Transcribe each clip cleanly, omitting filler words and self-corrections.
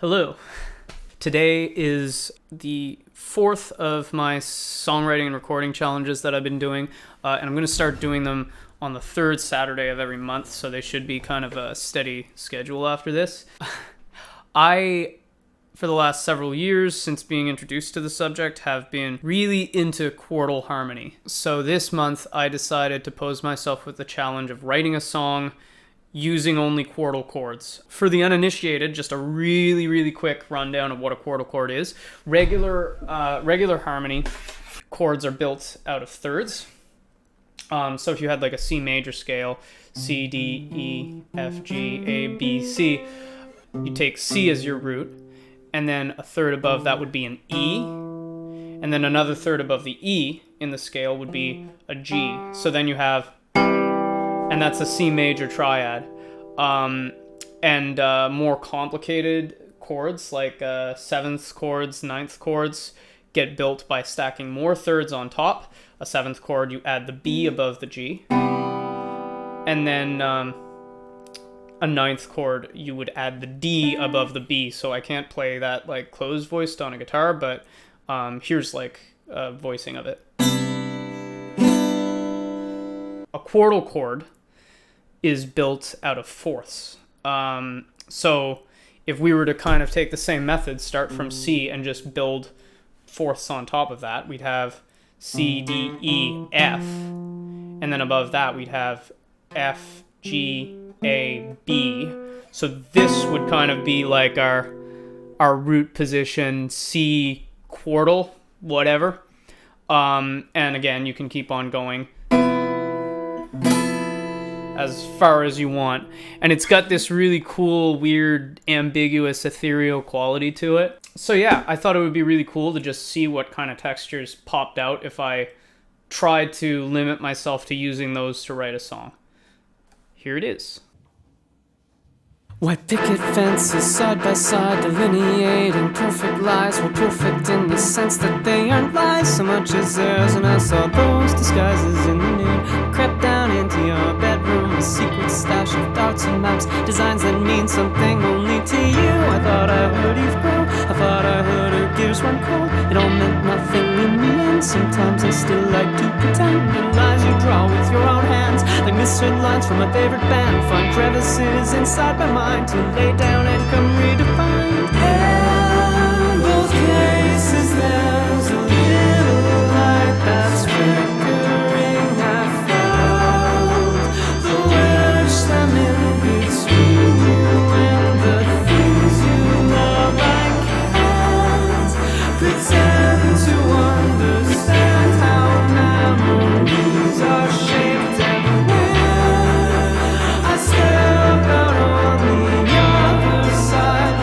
Hello. Today is the fourth of my songwriting and recording challenges that I've been doing, and I'm going to start doing them on the third Saturday of every month, so they should be kind of a steady schedule after this. For the last several years, since being introduced to the subject, have been really into quartal harmony. So this month, I decided to pose myself with the challenge of writing a song using only quartal chords. For the uninitiated, just a really quick rundown of what a quartal chord is. Regular harmony chords are built out of thirds. So if you had like a C major scale, C, D, E, F, G, A, B, C, you take C as your root, and then a third above that would be an E, and then another third above the E in the scale would be a G. So then you have, and that's a C major triad. And more complicated chords like seventh chords, ninth chords get built by stacking more thirds on top. A seventh chord, you add the B above the G. And then a ninth chord, you would add the D above the B. So I can't play that like closed voiced on a guitar, but here's like a voicing of it. A quartal chord is built out of fourths. So if we were to kind of take the same method, start from C and just build fourths on top of that, we'd have C, D, E, F, and then above that we'd have F, G, A, B. So this would kind of be like our root position, C quartal, whatever. And again, you can keep on going as far as you want, and it's got this really cool, weird, ambiguous, ethereal quality to it. So yeah, I thought it would be really cool to just see what kind of textures popped out if I tried to limit myself to using those to write a song. Here it is. White picket fences side by side, delineating perfect lies. Well, perfect in the sense that they aren't lies so much as theirs. And I saw those disguises in the nude. I crept down into your bedroom, a secret stash of darts and maps, designs that mean something only to you. I thought I heard Eve grow, I thought I heard her gears run cold. It all meant nothing in the end. Sometimes I still like to pretend the lies you draw with your own hands, like misread lines from my favorite band. Find crevices inside my mind to lay down and come redefined. In both cases there's a little light that's flickering. I found the wedge them in between you and the things you love. I can't pretend to understand how memories are shaped and where I step out on the other side.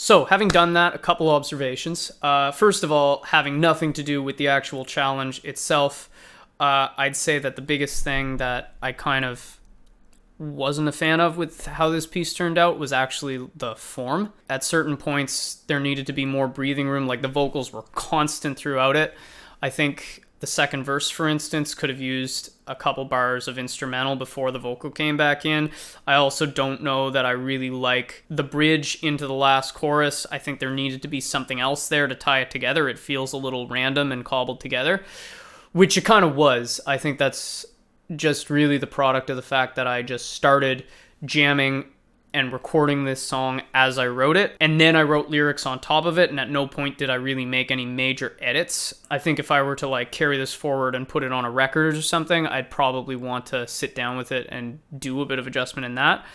So, having done that, a couple observations. First of all, having nothing to do with the actual challenge itself, I'd say that the biggest thing that I kind of wasn't a fan of with how this piece turned out was actually the form. At certain points, there needed to be more breathing room, like the vocals were constant throughout it. I think the second verse, for instance, could have used a couple bars of instrumental before the vocal came back in. I also don't know that I really like the bridge into the last chorus. I think there needed to be something else there to tie it together. It feels a little random and cobbled together, which it kind of was. I think that's just really the product of the fact that I just started jamming and recording this song as I wrote it, and then I wrote lyrics on top of it, and at no point did I really make any major edits. I think if I were to like carry this forward and put it on a record or something, I'd probably want to sit down with it and do a bit of adjustment in that.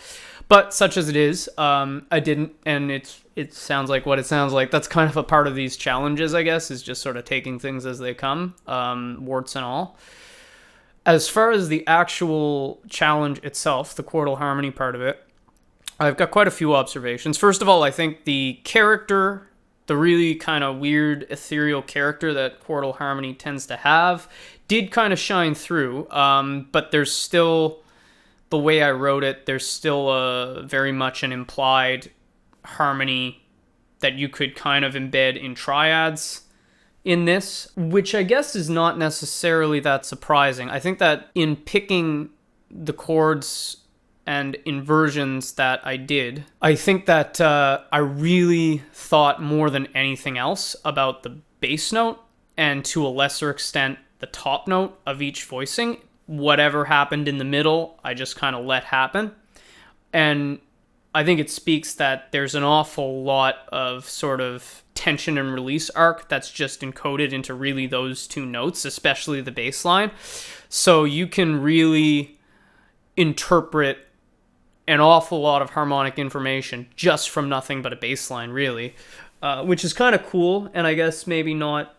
But such as it is, I didn't, and it sounds like what it sounds like. That's kind of a part of these challenges, I guess, is just sort of taking things as they come, warts and all. As far as the actual challenge itself, the quartal harmony part of it, I've got quite a few observations. First of all, I think the character, the really kind of weird, ethereal character that quartal harmony tends to have, did kind of shine through, but there's still, the way I wrote it, there's still very much an implied harmony that you could kind of embed in triads in this, which I guess is not necessarily that surprising. I think that in picking the chords and inversions that I did, I think that I really thought more than anything else about the bass note, and to a lesser extent the top note of each voicing. Whatever happened in the middle, I just kind of let happen. And I think it speaks that there's an awful lot of sort of tension and release arc that's just encoded into really those two notes, especially the bass line. So you can really interpret an awful lot of harmonic information just from nothing but a bass line, really, which is kind of cool. And I guess maybe not,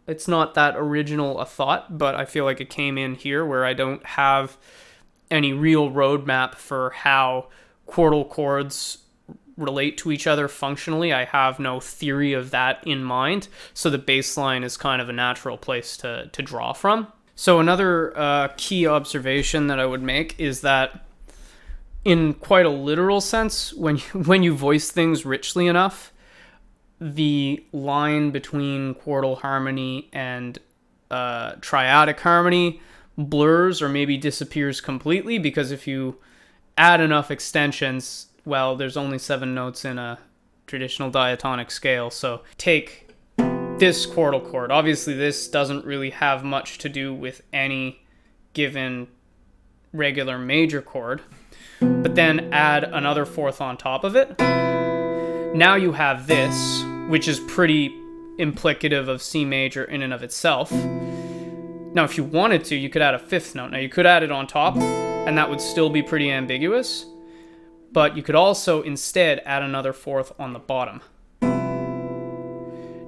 it's not that original a thought, but I feel like it came in here where I don't have any real roadmap for how quartal chords relate to each other functionally. I have no theory of that in mind, so the bass line is kind of a natural place to draw from. So another key observation that I would make is that in quite a literal sense, when you voice things richly enough, the line between quartal harmony and triadic harmony blurs or maybe disappears completely, because if you add enough extensions, well, there's only 7 notes in a traditional diatonic scale. So take this quartal chord. Obviously, this doesn't really have much to do with any given regular major chord, but then add another fourth on top of it. Now you have this, which is pretty implicative of C major in and of itself. Now, if you wanted to, you could add a 5th note. Now, you could add it on top, and that would still be pretty ambiguous. But you could also instead add another 4th on the bottom.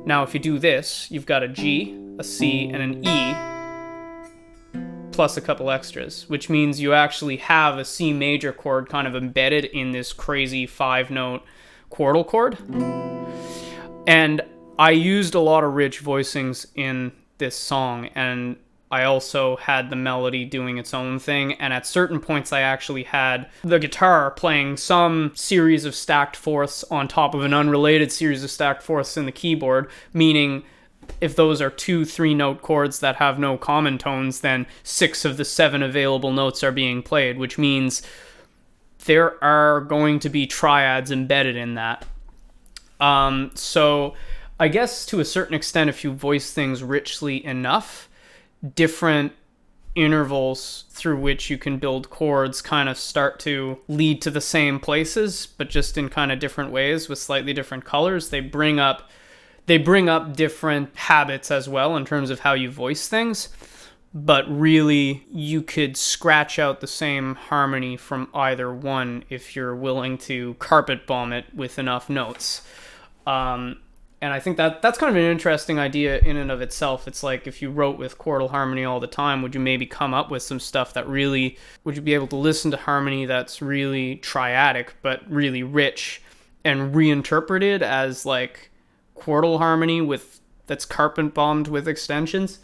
Now, if you do this, you've got a G, a C, and an E, plus a couple extras, which means you actually have a C major chord kind of embedded in this crazy 5-note quartal chord. And I used a lot of rich voicings in this song, and I also had the melody doing its own thing, and at certain points I actually had the guitar playing some series of stacked fourths on top of an unrelated series of stacked fourths in the keyboard, meaning if those are 2 3-note chords that have no common tones, then 6 of the 7 available notes are being played, which means there are going to be triads embedded in that. So I guess to a certain extent, if you voice things richly enough, different intervals through which you can build chords kind of start to lead to the same places, but just in kind of different ways with slightly different colors. They bring up different habits as well in terms of how you voice things, but really you could scratch out the same harmony from either one if you're willing to carpet bomb it with enough notes. And I think that's kind of an interesting idea in and of itself. It's like if you wrote with quartal harmony all the time, would you maybe come up with some stuff that really, would you be able to listen to harmony that's really triadic but really rich and reinterpreted as like quartal harmony that's carpet bombed with extensions?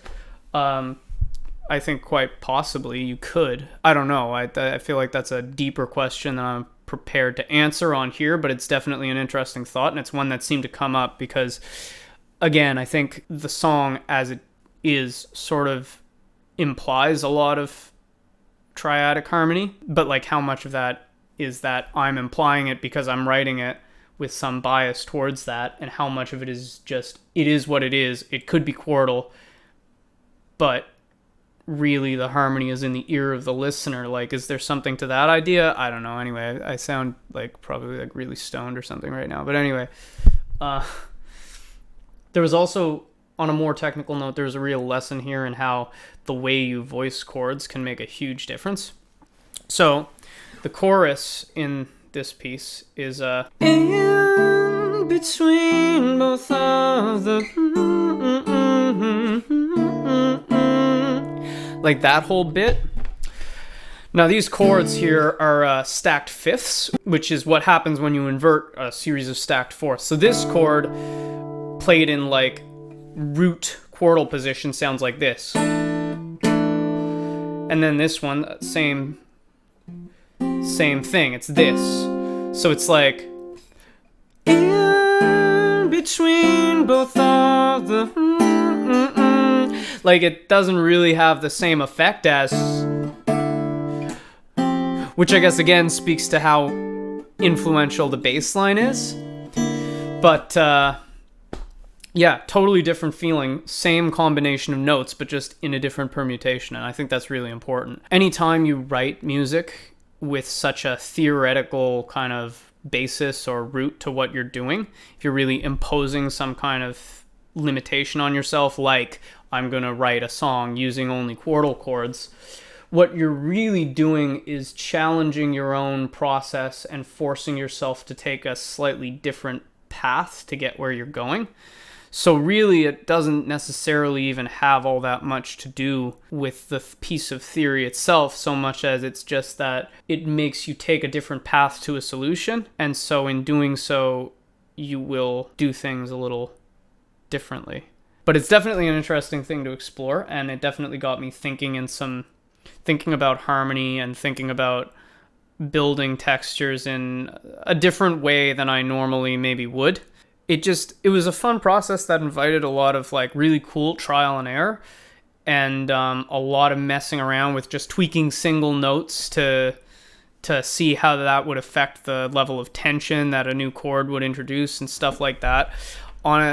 I think quite possibly you could. I don't know. I feel like that's a deeper question than I'm prepared to answer on here, but it's definitely an interesting thought, and it's one that seemed to come up because, again, I think the song as it is sort of implies a lot of triadic harmony, but like how much of that is that I'm implying it because I'm writing it with some bias towards that, and how much of it is just, it is what it is. It could be quartal, but really the harmony is in the ear of the listener. Like, is there something to that idea? I don't know. Anyway, I sound like probably like really stoned or something right now, but anyway, there was also, on a more technical note, there's a real lesson here in how the way you voice chords can make a huge difference. So the chorus in this piece is in between both of the like that whole bit. Now these chords here are stacked fifths, which is what happens when you invert a series of stacked fourths. So this chord played in like root quartal position sounds like this, and then this one, same thing, it's this. So it's like in between both of the like, it doesn't really have the same effect as, which I guess again speaks to how influential the bass line is. But yeah, totally different feeling, same combination of notes, but just in a different permutation, and I think that's really important. Anytime you write music with such a theoretical kind of basis or root to what you're doing, if you're really imposing some kind of limitation on yourself, like I'm gonna write a song using only quartal chords, what you're really doing is challenging your own process and forcing yourself to take a slightly different path to get where you're going. So really, it doesn't necessarily even have all that much to do with the piece of theory itself, so much as it's just that it makes you take a different path to a solution, and so in doing so, you will do things a little differently. But it's definitely an interesting thing to explore, and it definitely got me thinking about harmony and thinking about building textures in a different way than I normally maybe would. It was a fun process that invited a lot of like really cool trial and error, and a lot of messing around with just tweaking single notes to see how that would affect the level of tension that a new chord would introduce and stuff like that.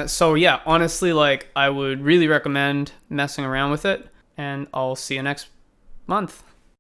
So yeah, honestly, like I would really recommend messing around with it, and I'll see you next month.